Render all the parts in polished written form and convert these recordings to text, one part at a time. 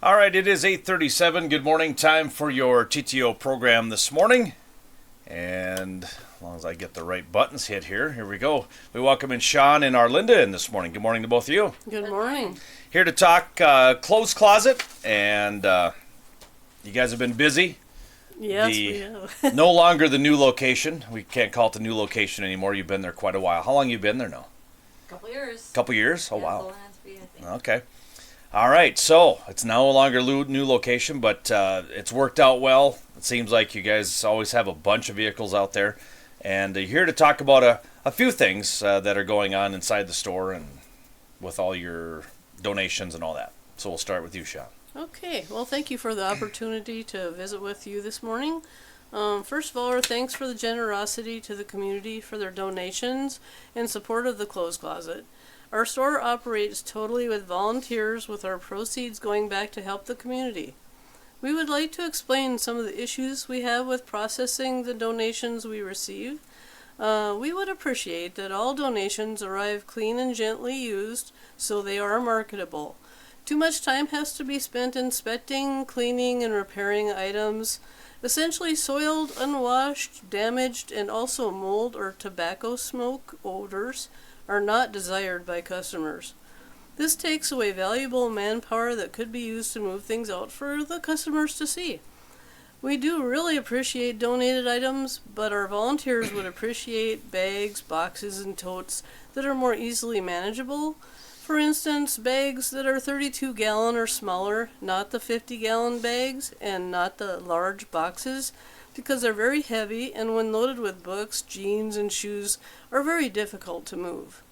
All right, it is 8:37. Good morning. Time for your TTO program this morning. And as long as I get the right buttons hit here we go. We welcome in Sean and Arlinda in this morning. Good morning to both of you. Good morning. Here to talk clothes closet, and you guys have been busy. Yes, we have. No longer the new location. We can't call it the new location anymore. You've been there quite a while. How long have you been there now? Couple years. Couple years? Oh, Yeah, wow. going on 3, I think. Okay. All right, so it's no longer new location, but it's worked out well. It seems like you guys always have a bunch of vehicles out there, and you're here to talk about a few things that are going on inside the store and with all your donations and all that. So we'll start with you, Sean. Okay, well, thank you for the opportunity to visit with you this morning. First of all, our thanks for the generosity to the community for their donations and support of the Clothes Closet. Our store operates totally with volunteers, with our proceeds going back to help the community. We would like to explain some of the issues we have with processing the donations we receive. We would appreciate that all donations arrive clean and gently used so they are marketable. Too much time has to be spent inspecting, cleaning, and repairing items. Essentially soiled, unwashed, damaged, and also mold or tobacco smoke odors are not desired by customers. This takes away valuable manpower that could be used to move things out for the customers to see. We do really appreciate donated items, but our volunteers would appreciate bags, boxes, and totes that are more easily manageable. For instance, bags that are 32-gallon or smaller, not the 50-gallon bags, and not the large boxes, because they're very heavy and when loaded with books, jeans, and shoes are very difficult to move.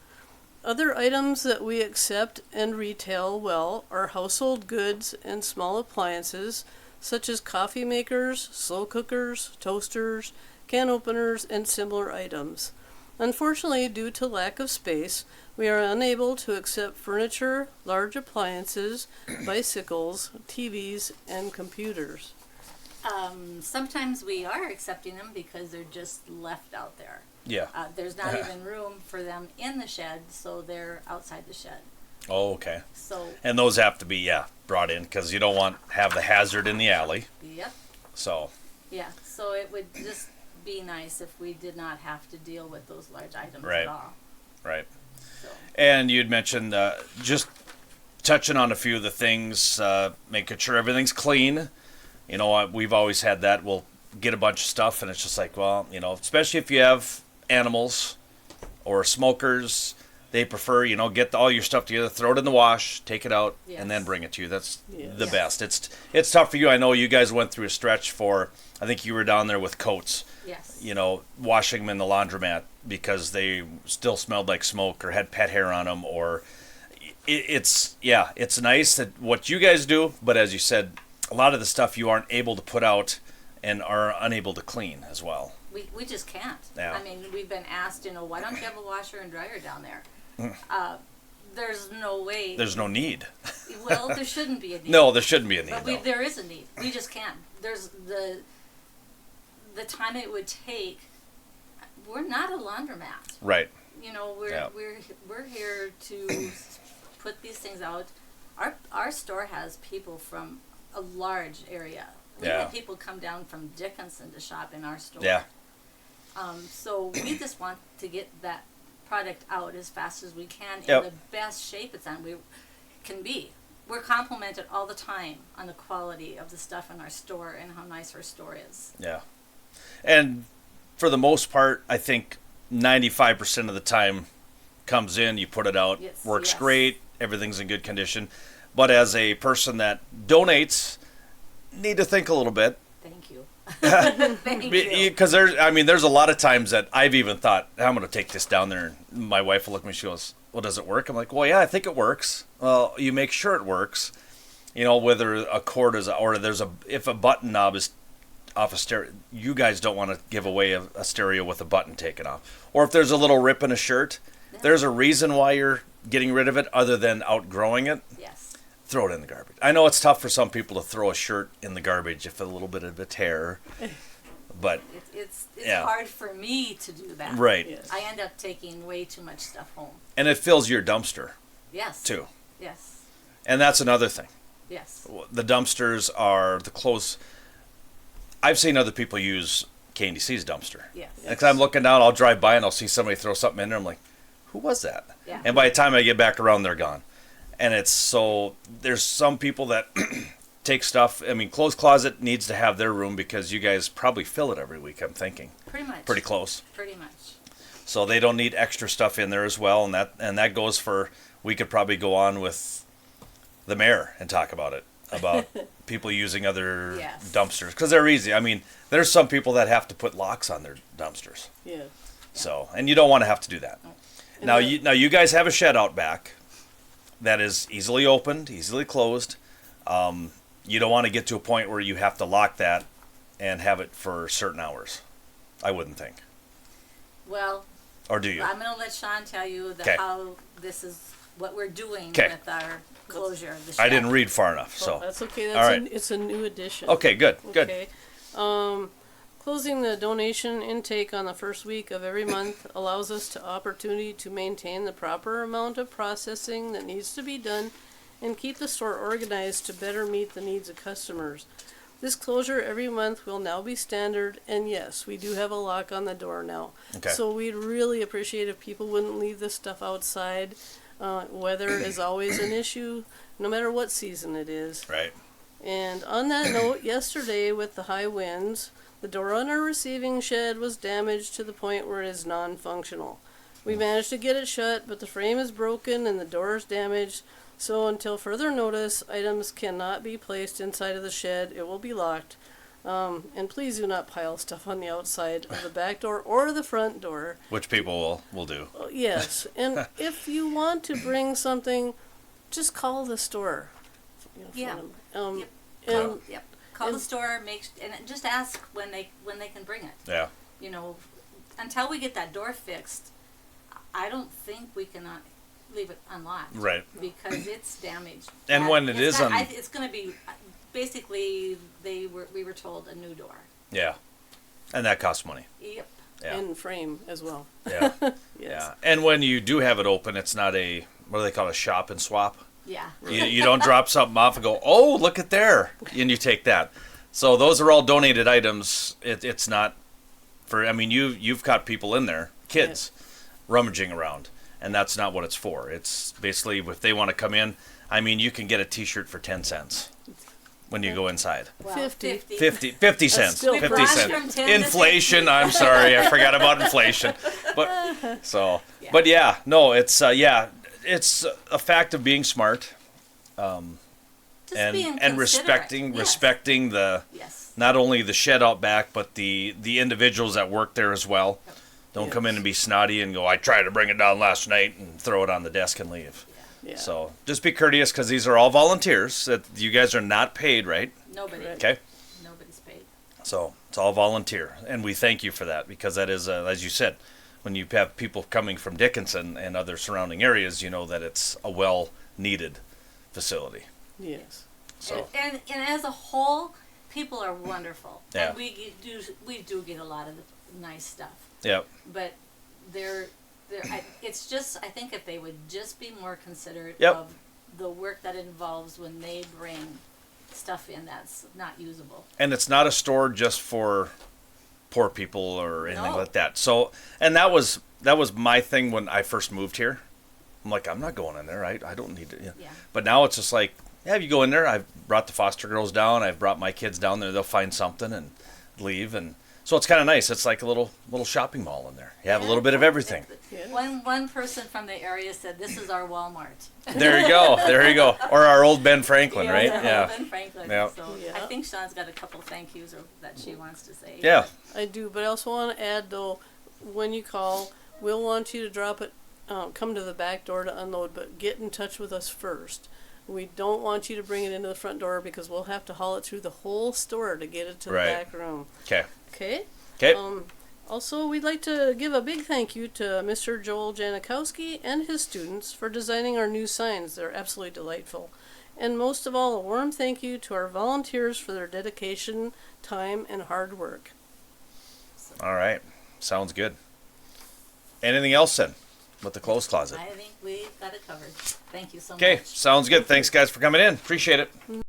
Other items that we accept and retail well are household goods and small appliances, such as coffee makers, slow cookers, toasters, can openers, and similar items. Unfortunately, due to lack of space, we are unable to accept furniture, large appliances, bicycles, TVs, and computers. Sometimes we are accepting them because they're just left out there. Yeah. There's not even room for them in the shed, so they're outside the shed. Oh, okay. So. And those have to be, brought in because you don't want have the hazard in the alley. Yep. So. Yeah. So it would just be nice if we did not have to deal with those large items Right. at all. Right. So. And you'd mentioned just touching on a few of the things, making sure everything's clean. You know, we've always had that. We'll get a bunch of stuff, and it's just like, well, you know, especially if you have animals or smokers, they prefer, you know, get all your stuff together, throw it in the wash, take it out, Yes. and then bring it to you. That's Yes. the Yes. best. It's tough for you. I know you guys went through a stretch for, I think you were down there with coats, Yes. you know, washing them in the laundromat because they still smelled like smoke or had pet hair on them, or it's nice that what you guys do, but as you said, a lot of the stuff you aren't able to put out and are unable to clean as well. We just can't. Yeah. I mean, we've been asked, you know, why don't you have a washer and dryer down there? There's no way. There's no need. Well, there shouldn't be a need. No, there shouldn't be a need. But No. there is a need. We just can't. There's the time it would take. We're not a laundromat. Right. You know, Yeah. we're here to put these things out. Our store has people from a large area. We Yeah. have people come down from Dickinson to shop in our store. Yeah. So we just want to get that product out as fast as we can Yep. in the best shape it's on. We can be. We're complimented all the time on the quality of the stuff in our store and how nice our store is. Yeah. And for the most part, I think 95% of the time comes in, you put it out, Yes, works yes. great, everything's in good condition. But as a person that donates, need to think a little bit. Thank you. Thank you. Because there's a lot of times that I've even thought, I'm going to take this down there. And my wife will look at me, she goes, well, does it work? I'm like, well, yeah, I think it works. Well, you make sure it works. You know, whether a cord is, or if a button knob is off a stereo, you guys don't want to give away a stereo with a button taken off. Or if there's a little rip in a shirt, there's a reason why you're getting rid of it other than outgrowing it. Yes. Throw it in the garbage. I know it's tough for some people to throw a shirt in the garbage if a little bit of a tear, but It's Yeah. hard for me to do that. right. Yes. I end up taking way too much stuff home. And it fills your dumpster Yes. too. Yes. And that's another thing. Yes. The dumpsters are the clothes. I've seen other people use KNDC's dumpster. Yes. Because I'm looking down, I'll drive by and I'll see somebody throw something in there. I'm like, who was that? Yeah. And by the time I get back around, they're gone. And it's so, there's some people that take stuff. I mean, clothes closet needs to have their room because you guys probably fill it every week, I'm thinking. Pretty much. Pretty close. Pretty much. So they don't need extra stuff in there as well. And that goes for, we could probably go on with the mayor and talk about it, about people using other Yes. dumpsters. Because they're easy. I mean, there's some people that have to put locks on their dumpsters. Yeah. So, and you don't want to have to do that. No. Now you guys have a shed out back that is easily opened, easily closed. You don't want to get to a point where you have to lock that and have it for certain hours. I wouldn't think. Well, Or do you? I'm going to let Sean tell you Okay. how this is what we're doing Okay. with our closure of the shed. I didn't read far enough, Well, so. that's okay. All That's right. it's a new addition. Okay, good, good. Okay. Closing the donation intake on the first week of every month allows us the opportunity to maintain the proper amount of processing that needs to be done and keep the store organized to better meet the needs of customers. This closure every month will now be standard, and yes, we do have a lock on the door now. Okay. So we'd really appreciate if people wouldn't leave this stuff outside. Weather is always an issue, no matter what season it is. Right. And on that note, yesterday with the high winds, the door on our receiving shed was damaged to the point where it is non-functional. We managed to get it shut, but the frame is broken and the door is damaged. So until further notice, items cannot be placed inside of the shed. It will be locked. And please do not pile stuff on the outside of the back door or the front door. Which people will do. Yes, and if you want to bring something, just call the store. You know, Yeah. phone Yep. and Yep. Call the and- store, and just ask when they can bring it. Yeah. You know, until we get that door fixed, I don't think we cannot leave it unlocked. Right. Because it's damaged. And when it it's is not- un- it's going to be basically we were told a new door. Yeah. And that costs money. Yep. Yeah. and frame as well. Yeah. Yes. Yeah. And when you do have it open, it's not a, what do they call it, a shop and swap? Yeah. You don't drop something off and go, oh, look at there, and you take that. So those are all donated items. It's not for. I mean, you've got people in there, kids, rummaging around, and that's not what it's for. It's basically if they want to come in. I mean, you can get a T-shirt for 10 cents when you go inside. Well, 50. 50 cents. still 50 pretty- cents. From 10 to Inflation. I'm sorry, I forgot about inflation. But so, Yeah. but yeah, no, it's it's a fact of being smart. Just being and considerate. respecting the Yes. not only the shed out back but the individuals that work there as well. Don't come in and be snotty and go, I tried to bring it down last night, and throw it on the desk and leave. Yeah. So just be courteous because these are all volunteers. That you guys are not paid, right? Nobody. Correct. Okay. Nobody's paid. So it's all volunteer, and we thank you for that because that is, as you said, when you have people coming from Dickinson and other surrounding areas, you know that it's a well-needed facility. Yes. So And as a whole, people are wonderful. Yeah. And we do get a lot of nice stuff. yeah, But it's just, I think if they would just be more considerate Yep. of the work that it involves when they bring stuff in that's not usable. and it's not a store just for poor people or anything No. like that. So, and that was my thing when I first moved here. I'm like, I'm not going in there. I don't need to. You know. Yeah. But now it's just like, yeah, if you go in there, I've brought the foster girls down. I've brought my kids down there. They'll find something and leave, and so it's kind of nice. It's like a little shopping mall in there. You have a little bit of everything. Yeah. One person from the area said, "This is our Walmart." There you go. There you go. Or our old Ben Franklin, right? Yeah. Yeah. Ben Franklin. Yeah. So Yeah. I think Sean's got a couple thank yous that she wants to say. Yeah. I do, but I also want to add though, when you call, we'll want you to drop it, come to the back door to unload, but get in touch with us first. We don't want you to bring it into the front door because we'll have to haul it through the whole store to get it to Right. the back room. Okay. Okay? Okay. Also, we'd like to give a big thank you to Mr. Joel Janikowski and his students for designing our new signs. They're absolutely delightful. And most of all, a warm thank you to our volunteers for their dedication, time, and hard work. All right. Sounds good. Anything else then? with the clothes closet. I think we got it covered. Thank you so much. Okay, sounds good. Thanks, guys, for coming in. Appreciate it.